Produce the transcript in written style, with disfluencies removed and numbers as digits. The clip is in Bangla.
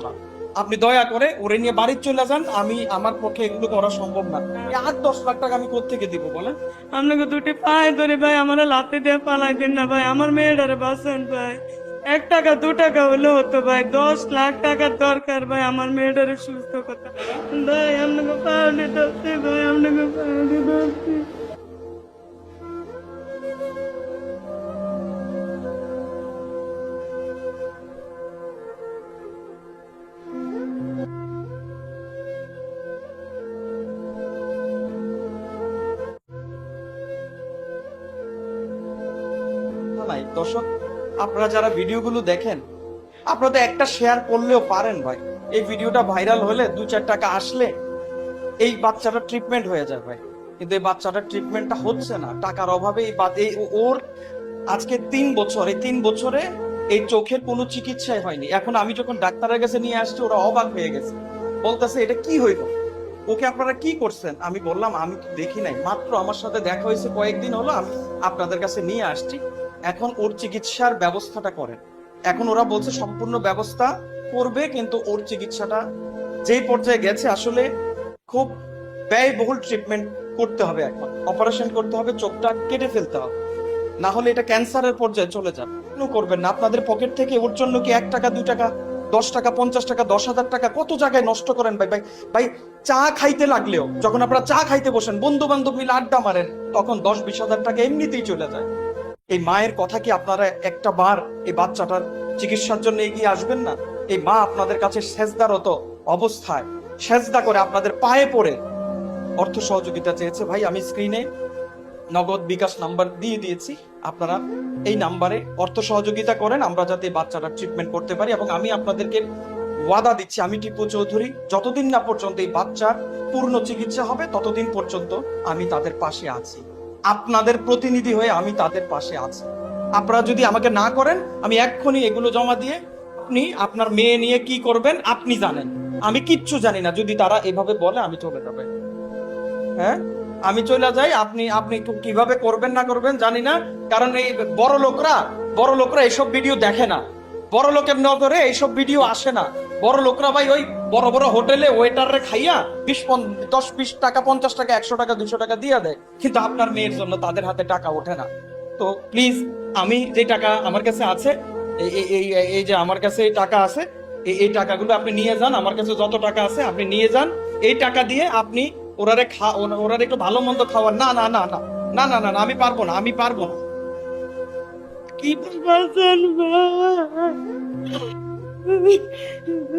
না। আপনি দয়া করে ওরে নিয়ে বাড়ি চলে যান, আমি আমার পক্ষে এগুলো করা সম্ভব না। 8-10 লাখ টাকা আমি কোত্থেকে দিব বলেন? আপনাকে দুটি পায়ে ধরে ভাই আমার লাথি দিয়ে পালাই দিন না ভাই, আমার মেয়েটারে বাঁচান ভাই। 1 টাকা 2 টাকা হলে হতো ভাই, 10 লাখ টাকার দরকার ভাই আমার মেয়েটারে সুস্থ করতে। ভাই আপনাকে পায়ে ধরছি ভাই, আপনাকে পায়ে ধরছি। নাই দর্শক, আপনারা যারা ভিডিওগুলো দেখেন, আপনারা তো একটা শেয়ার করলেও পারেন ভাই। এই ভিডিওটা ভাইরাল হলে 2-4 টাকা আসলে এই বাচ্চাটা ট্রিটমেন্ট হয়ে যায় ভাই। কিন্তু এই বাচ্চাটার ট্রিটমেন্টটা হচ্ছে না টাকার অভাবে। ওর আজকে 3 বছর, এই 3 বছরে এই চোখের কোনো চিকিৎসাই হয়নি। এখন আমি যখন ডাক্তারের কাছে নিয়ে আসছি, ওরা অবাক হয়ে গেছে, বলতেছে এটা কি হইল, ওকে আপনারা কি করছেন? আমি বললাম আমি তো দেখি নাই, মাত্র আমার সাথে দেখা হয়েছে কয়েকদিন হলো, আমি আপনাদের কাছে নিয়ে আসছি। এখন ওর চিকিৎসার ব্যবস্থাটা করেন। এখন ওরা বলছে সম্পূর্ণ ব্যবস্থা করবে, কিন্তু ওর চিকিৎসাটা যেই পর্যায়ে গেছে আসলে খুব ব্যয়বহুল ট্রিটমেন্ট করতে হবে। এখন অপারেশন করতে হবে, চোখটা কেটে ফেলতে হবে, না হলে এটা ক্যান্সারের পর্যায়ে চলে যাবে। কেন করবেন না? আপনাদের পকেট থেকে ওর জন্য কি 1 টাকা 2 টাকা 10 টাকা 50 টাকা 10,000 টাকা কত জায়গায় নষ্ট করেন ভাই। ভাই ভাই চা খাইতে লাগলেও, যখন আপনারা চা খাইতে বসেন, বন্ধু বান্ধব মিলে আড্ডা মারেন, তখন 10-20 হাজার টাকা এমনিতেই চলে যায়। এই মায়ের কথা কি আপনারা একটা বার এই বাচ্চাটার চিকিৎসার জন্য এগিয়ে আসবেন না? এই মা আপনাদের কাছে সেজদারত অবস্থায় সেজদা করে আপনাদের পায়ে পড়ে অর্থ সহযোগিতা চেয়েছে। ভাই আমি স্ক্রিনে নগদ বিকাশ নাম্বার দিয়ে দিয়েছি, আপনারা এই নাম্বারে অর্থ সহযোগিতা করেন, আমরা যাতে বাচ্চাটা ট্রিটমেন্ট করতে পারি। এবং আমি আপনাদেরকে ওয়াদা দিচ্ছি, আমি টিপু চৌধুরী, যতদিন না পর্যন্ত এই বাচ্চার পূর্ণ চিকিৎসা হবে ততদিন পর্যন্ত আমি তাদের পাশে আছি। আপনাদের প্রতিনিধি হয়ে আমি তাদের পাশে আছি। আপনারা যদি আমাকে না করেন, আমি এক্ষুনি এগুলো জমা দিয়ে আপনি আপনার মেয়ে নিয়ে কি করবেন আপনি জানেন, আমি কিচ্ছু জানি না। যদি তারা এভাবে বলে আমি চলে যাবে, হ্যাঁ আমি চলে যাই। আপনি আপনি একটু কিভাবে করবেন না করবেন জানি না, কারণ এই বড় লোকরা এইসব ভিডিও দেখে না। বড় লোকের নজরে এইসব ভিডিও আসে না। বড় লোকরা ভাই ওই বড় বড় হোটেলে ওয়েটারে খাইয়া 10-20 টাকা 50 টাকা 100 টাকা 200 টাকা দিয়ে দেয়, কিন্তু আপনার মেয়ের জন্য তাদের হাতে টাকা ওঠে না। তো প্লিজ, আমি যে টাকা আমার কাছে আছে, এই এই এই এই যে আমার কাছে এই টাকা আছে, এই টাকাগুলো আপনি নিয়ে যান। আমার কাছে যত টাকা আছে আপনি নিয়ে যান। এই টাকা দিয়ে আপনি ওরারে একটু ভালো মন্দ খাওয়ান। না না না না না না না না, আমি পারবো না, আমি পারবো না। কি বাঁচান ভাই।